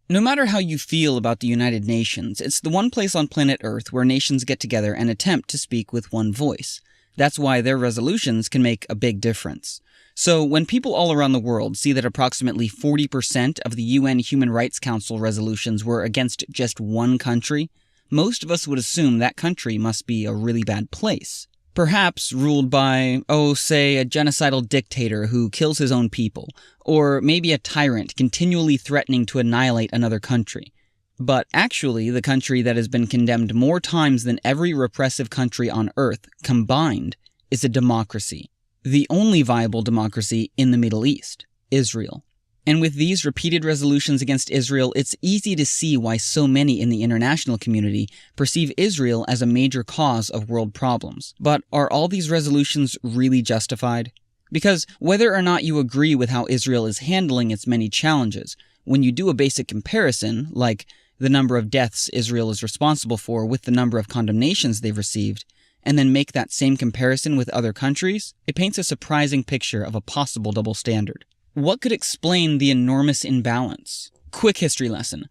No matter how you feel about the United Nations, it's the one place on planet Earth where nations get together and attempt to speak with one voice. That's why their resolutions can make a big difference. So when people all around the world see that approximately 40% of the UN Human Rights Council resolutions were against just one country, most of us would assume that country must be a really bad place. Perhaps ruled by, say, a genocidal dictator who kills his own people, or maybe a tyrant continually threatening to annihilate another country. But actually, the country that has been condemned more times than every repressive country on Earth combined is a democracy. The only viable democracy in the Middle East, Israel. And with these repeated resolutions against Israel, it's easy to see why so many in the international community perceive Israel as a major cause of world problems. But are all these resolutions really justified? Because whether or not you agree with how Israel is handling its many challenges, when you do a basic comparison, like the number of deaths Israel is responsible for with the number of condemnations they've received, and then make that same comparison with other countries, it paints a surprising picture of a possible double standard. What could explain the enormous imbalance? Quick history lesson.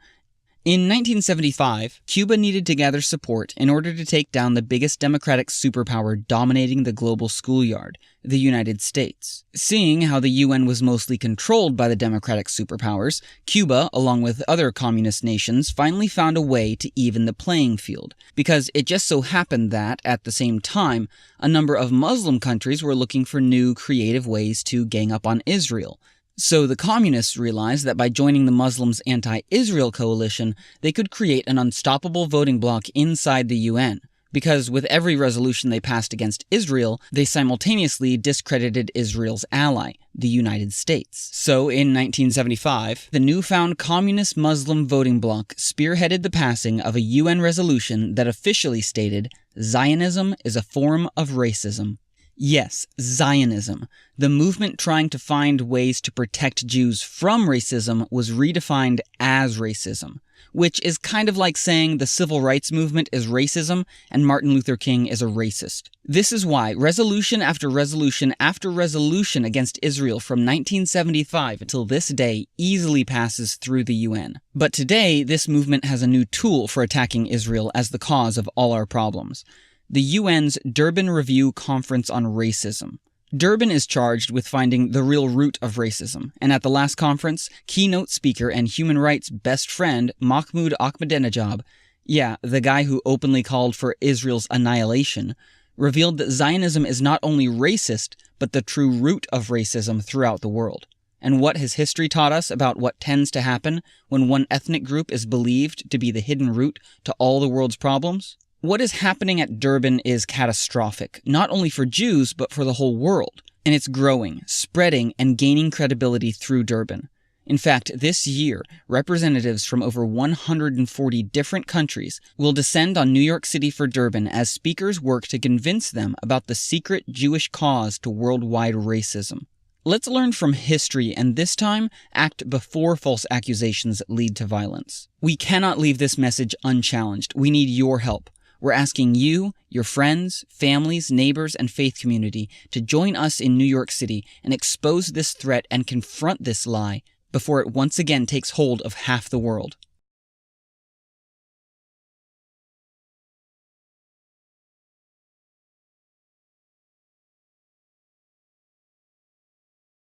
In 1975, Cuba needed to gather support in order to take down the biggest democratic superpower dominating the global schoolyard, the United States. Seeing how the UN was mostly controlled by the democratic superpowers, Cuba, along with other communist nations, finally found a way to even the playing field, because it just so happened that, at the same time, a number of Muslim countries were looking for new, creative ways to gang up on Israel. So the communists realized that by joining the Muslims' anti-Israel coalition, they could create an unstoppable voting bloc inside the UN, because with every resolution they passed against Israel, they simultaneously discredited Israel's ally, the United States. So in 1975, the newfound communist Muslim voting bloc spearheaded the passing of a UN resolution that officially stated, "Zionism is a form of racism." Yes, Zionism, the movement trying to find ways to protect Jews from racism, was redefined as racism, which is kind of like saying the civil rights movement is racism and Martin Luther King is a racist. This is why resolution after resolution after resolution against Israel from 1975 until this day easily passes through the UN. But today, this movement has a new tool for attacking Israel as the cause of all our problems. The UN's Durban Review Conference on Racism. Durban is charged with finding the real root of racism, and at the last conference, keynote speaker and human rights best friend Mahmoud Ahmadinejad, the guy who openly called for Israel's annihilation, revealed that Zionism is not only racist, but the true root of racism throughout the world. And what has history taught us about what tends to happen when one ethnic group is believed to be the hidden root to all the world's problems? What is happening at Durban is catastrophic, not only for Jews, but for the whole world. And it's growing, spreading, and gaining credibility through Durban. In fact, this year, representatives from over 140 different countries will descend on New York City for Durban as speakers work to convince them about the secret Jewish cause to worldwide racism. Let's learn from history and this time act before false accusations lead to violence. We cannot leave this message unchallenged. We need your help. We're asking you, your friends, families, neighbors, and faith community to join us in New York City and expose this threat and confront this lie before it once again takes hold of half the world.